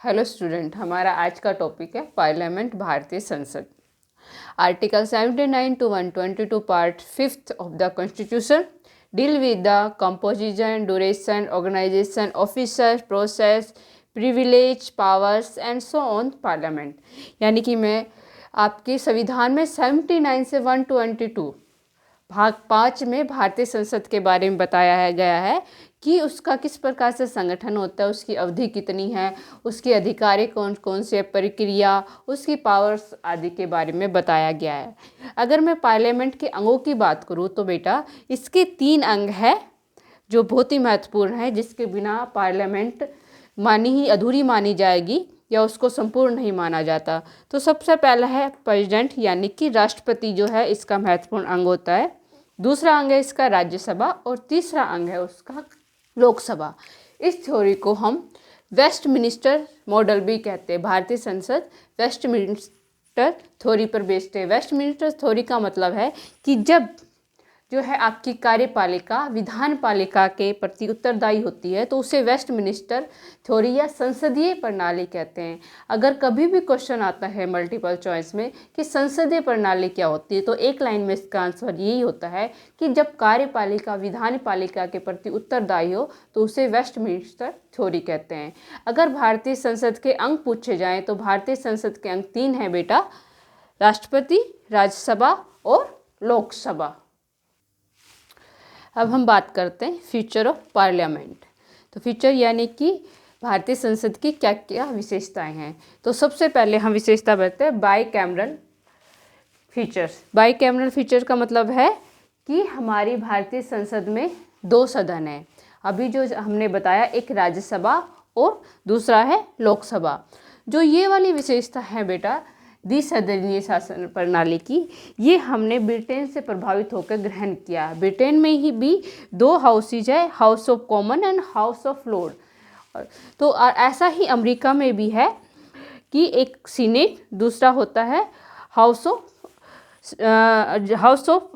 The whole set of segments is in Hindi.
हेलो स्टूडेंट, हमारा आज का टॉपिक है पार्लियामेंट, भारतीय संसद। Article 79 to 122 part 5th of the constitution deal with the composition, duration, organisation, officers, process, privilege, powers and so on parliament. यानी कि मैं आपके संविधान में 79 से 122 भाग 5 में भारतीय संसद के बारे में बताया गया है कि उसका किस प्रकार से संगठन होता है, उसकी अवधि कितनी है, उसके अधिकारी कौन कौन से, प्रक्रिया, उसकी पावर्स आदि के बारे में बताया गया है। अगर मैं पार्लियामेंट के अंगों की बात करूँ तो बेटा इसके 3 अंग हैं जो बहुत ही महत्वपूर्ण है, जिसके बिना पार्लियामेंट अधूरी मानी जाएगी या उसको संपूर्ण नहीं माना जाता। तो सबसे पहला है प्रेसिडेंट, यानी कि राष्ट्रपति जो है इसका महत्वपूर्ण अंग होता है। दूसरा अंग है इसका राज्यसभा और तीसरा अंग है उसका लोकसभा। इस थ्योरी को हम वेस्टमिनिस्टर मॉडल भी कहते हैं। भारतीय संसद वेस्टमिनिस्टर थ्योरी पर बेस्ड है। वेस्टमिनिस्टर थ्योरी का मतलब है कि जब जो है आपकी कार्यपालिका विधान पालिका के प्रति उत्तरदायी होती है तो उसे वेस्टमिनिस्टर थ्योरी या संसदीय प्रणाली कहते हैं। अगर कभी भी क्वेश्चन आता है मल्टीपल चॉइस में कि संसदीय प्रणाली क्या होती है, तो एक लाइन में इसका आंसर यही होता है कि जब कार्यपालिका विधान पालिका के प्रति उत्तरदायी हो तो उसे वेस्टमिनिस्टर थ्योरी कहते हैं। अगर भारतीय संसद के अंग पूछे जाएँ तो भारतीय संसद के अंग 3 हैं बेटा, राष्ट्रपति, राज्यसभा और लोकसभा। अब हम बात करते हैं फीचर ऑफ पार्लियामेंट। तो फीचर यानी कि भारतीय संसद की क्या क्या विशेषताएं हैं। तो सबसे पहले हम विशेषता बताते हैं by cameral features. By cameral feature का मतलब है कि हमारी भारतीय संसद में 2 सदन हैं। अभी जो हमने बताया, एक राज्यसभा और दूसरा है लोकसभा। जो ये वाली विशेषता है बेटा द्विसदनीय शासन प्रणाली की, ये हमने ब्रिटेन से प्रभावित होकर ग्रहण किया। ब्रिटेन में ही भी 2 हाउसेज है, house of common and house of Lord. तो ऐसा ही अमेरिका में भी है कि एक सीनेट, दूसरा होता है हाउस ऑफ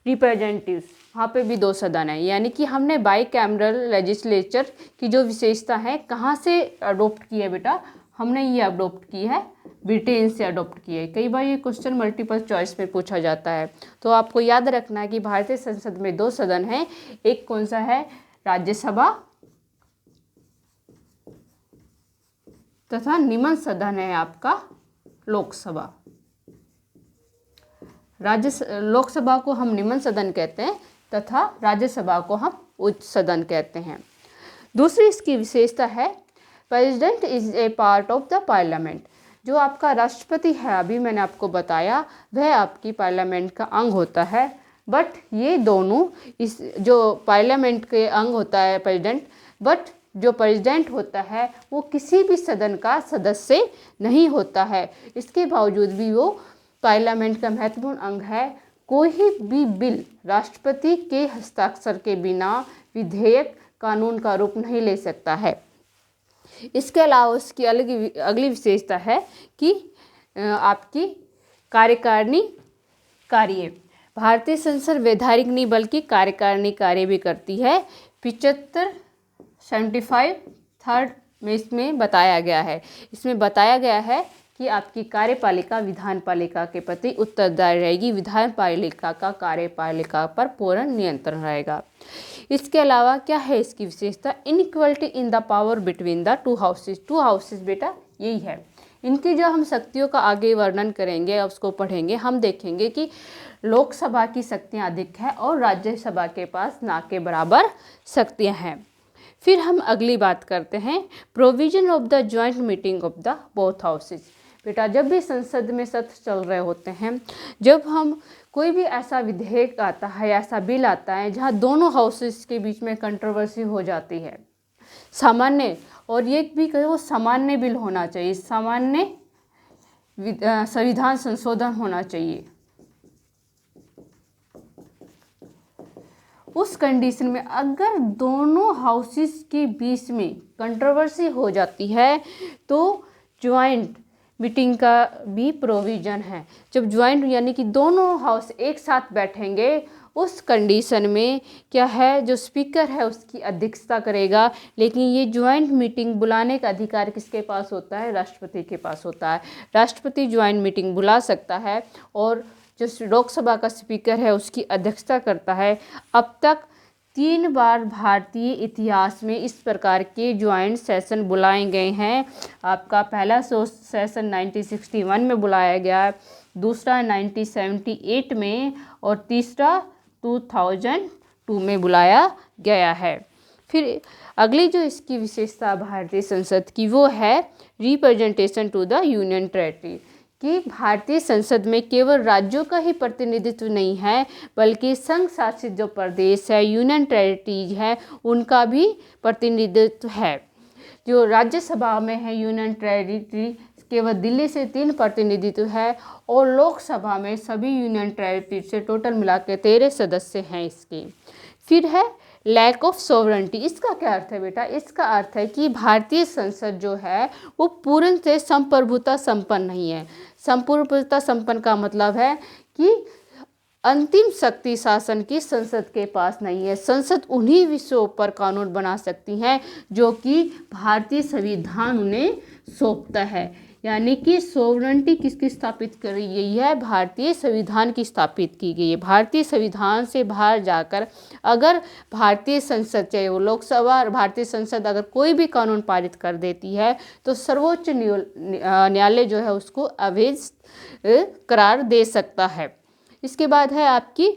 रिप्रेजेंटेटिव्स। वहाँ पे भी 2 सदन है। यानी कि हमने बाई कैमरल लेजिस्लेचर की जो विशेषता है कहाँ से अडोप्ट की है बेटा, हमने ये अडोप्ट की है ब्रिटेन से अडोप्ट की है। कई बार ये क्वेश्चन मल्टीपल चॉइस में पूछा जाता है, तो आपको याद रखना है कि भारतीय संसद में 2 सदन हैं। एक कौन सा है, राज्यसभा, तथा निम्न सदन है आपका लोकसभा। लोकसभा को हम निम्न सदन कहते हैं तथा राज्यसभा को हम उच्च सदन कहते हैं। दूसरी इसकी विशेषता है president is a part of the parliament. जो आपका राष्ट्रपति है, अभी मैंने आपको बताया, वह आपकी पार्लियामेंट का अंग होता है। बट ये दोनों इस जो पार्लियामेंट के अंग होता है प्रेसिडेंट, बट जो प्रेसिडेंट होता है वो किसी भी सदन का सदस्य नहीं होता है। इसके बावजूद भी वो पार्लियामेंट का महत्वपूर्ण अंग है। कोई भी बिल राष्ट्रपति के हस्ताक्षर के बिना विधेयक कानून का रूप नहीं ले सकता है। इसके अलावा उसकी अगली विशेषता है कि आपकी कार्यकारिणी कार्य। भारतीय संसद वैधानिक नहीं बल्कि कार्यकारिणी कार्य भी करती है। 75 थर्ड में इसमें बताया गया है। इसमें बताया गया है कि आपकी कार्यपालिका विधान पालिका के प्रति उत्तरदायी रहेगी। विधान पालिका का कार्यपालिका पर पूर्ण नियंत्रण रहेगा। इसके अलावा क्या है इसकी विशेषता, inequality in the power between the 2 houses. 2 houses बेटा यही है। इनकी जो हम शक्तियों का आगे वर्णन करेंगे, उसको पढ़ेंगे, हम देखेंगे कि लोकसभा की शक्तियाँ अधिक है और राज्यसभा के पास ना के बराबर शक्तियाँ हैं। फिर हम अगली बात करते हैं provision of the joint meeting of the both houses. बेटा जब भी संसद में सत्र चल रहे होते हैं, जब हम कोई भी ऐसा विधेयक आता है, ऐसा बिल आता है जहां दोनों हाउसेस के बीच में कंट्रोवर्सी हो जाती है, सामान्य, और ये भी कहे वो सामान्य बिल होना चाहिए, सामान्य संविधान संशोधन होना चाहिए। उस कंडीशन में अगर दोनों हाउसेस के बीच में कंट्रोवर्सी हो जाती है तो ज्वाइंट मीटिंग का भी प्रोविज़न है। जब ज्वाइंट यानी कि दोनों हाउस एक साथ बैठेंगे उस कंडीशन में क्या है, जो स्पीकर है उसकी अध्यक्षता करेगा। लेकिन ये ज्वाइंट मीटिंग बुलाने का अधिकार किसके पास होता है? राष्ट्रपति के पास होता है। राष्ट्रपति ज्वाइंट मीटिंग बुला सकता है और जो लोकसभा का स्पीकर है उसकी अध्यक्षता करता है। अब तक 3 बार भारतीय इतिहास में इस प्रकार के ज्वाइंट सेशन बुलाए गए हैं। आपका पहला सेशन 1961 में बुलाया गया, दूसरा 1978 में और तीसरा 2002 में बुलाया गया है। फिर अगली जो इसकी विशेषता भारतीय संसद की वो है representation to the union territory, कि भारतीय संसद में केवल राज्यों का ही प्रतिनिधित्व नहीं है बल्कि संघ शासित जो प्रदेश है, यूनियन टेरिटरीज है, उनका भी प्रतिनिधित्व है। जो राज्यसभा में है यूनियन टेरिटरी, केवल दिल्ली से 3 प्रतिनिधित्व है और लोकसभा में सभी यूनियन टेरिटरी से टोटल मिला के 13 सदस्य हैं इसके। फिर है लैक ऑफ सोवरेंटी। इसका क्या अर्थ है बेटा? इसका अर्थ है कि भारतीय संसद जो है वो पूर्ण से संप्रभुता संपन्न नहीं है। संप्रभुता संपन्न का मतलब है कि अंतिम शक्ति शासन की संसद के पास नहीं है। संसद उन्हीं विषयों पर कानून बना सकती है जो कि भारतीय संविधान उन्हें सौंपता है। यानी कि सोवरेंटी किसकी स्थापित करी गई है? भारतीय संविधान की स्थापित की गई है। भारतीय संविधान से बाहर जाकर अगर भारतीय संसद, चाहे वो लोकसभा और भारतीय संसद, अगर कोई भी कानून पारित कर देती है तो सर्वोच्च न्यायालय जो है उसको अवैध करार दे सकता है। इसके बाद है आपकी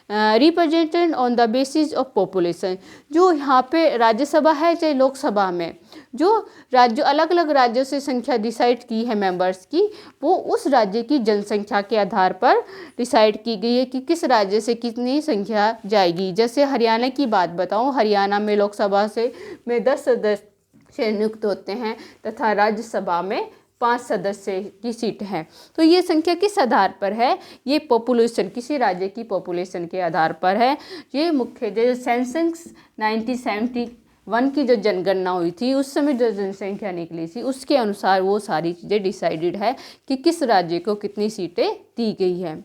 representation on the basis of population. जो यहाँ पे राज्यसभा है चाहे लोकसभा में, जो राज्य अलग अलग राज्यों से संख्या डिसाइड की है मेंबर्स की, वो उस राज्य की जनसंख्या के आधार पर डिसाइड की गई है कि किस राज्य से कितनी संख्या जाएगी। जैसे हरियाणा की बात बताऊं, हरियाणा में लोकसभा में 10 सदस्य नियुक्त होते हैं तथा राज्यसभा में 5 सदस्य की सीट है। तो ये संख्या किस आधार पर है? ये पॉपुलेशन, किसी राज्य की पॉपुलेशन के आधार पर है। ये मुख्य जो सेंसस 1971 की जो जनगणना हुई थी उस समय जो जनसंख्या निकली थी उसके अनुसार वो सारी चीज़ें डिसाइडेड है कि किस राज्य को कितनी सीटें दी गई है।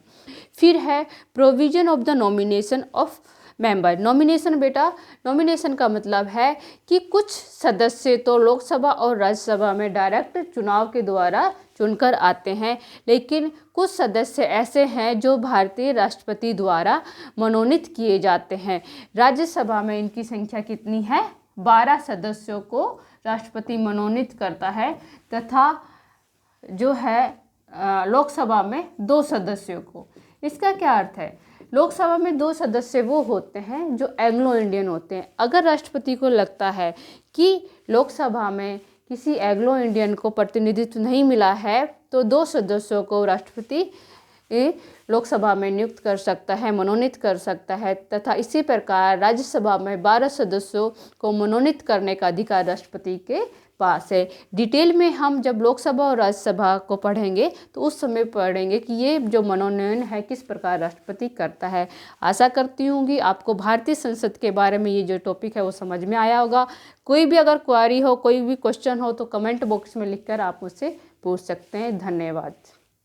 फिर है provision of the nomination of member. Nomination बेटा, नॉमिनेशन का मतलब है कि कुछ सदस्य तो लोकसभा और राज्यसभा में डायरेक्ट चुनाव के द्वारा चुनकर आते हैं, लेकिन कुछ सदस्य ऐसे हैं जो भारतीय राष्ट्रपति द्वारा मनोनीत किए जाते हैं। राज्यसभा में इनकी संख्या कितनी है? 12 सदस्यों को राष्ट्रपति मनोनीत करता है तथा जो है लोकसभा में 2 सदस्यों को। इसका क्या अर्थ है? लोकसभा में 2 सदस्य वो होते हैं जो एंग्लो इंडियन होते हैं। अगर राष्ट्रपति को लगता है कि लोकसभा में किसी एंग्लो इंडियन को प्रतिनिधित्व नहीं मिला है तो 2 सदस्यों को राष्ट्रपति लोकसभा में नियुक्त कर सकता है, मनोनीत कर सकता है तथा इसी प्रकार राज्यसभा में 12 सदस्यों को मनोनीत करने का अधिकार राष्ट्रपति के पास है। डिटेल में हम जब लोकसभा और राज्यसभा को पढ़ेंगे तो उस समय पढ़ेंगे कि ये जो मनोनयन है किस प्रकार राष्ट्रपति करता है। आशा करती हूँ कि आपको भारतीय संसद के बारे में ये जो टॉपिक है वो समझ में आया होगा। कोई भी अगर क्वेरी हो, कोई भी क्वेश्चन हो तो कमेंट बॉक्स में लिखकर आप मुझसे पूछ सकते हैं। धन्यवाद।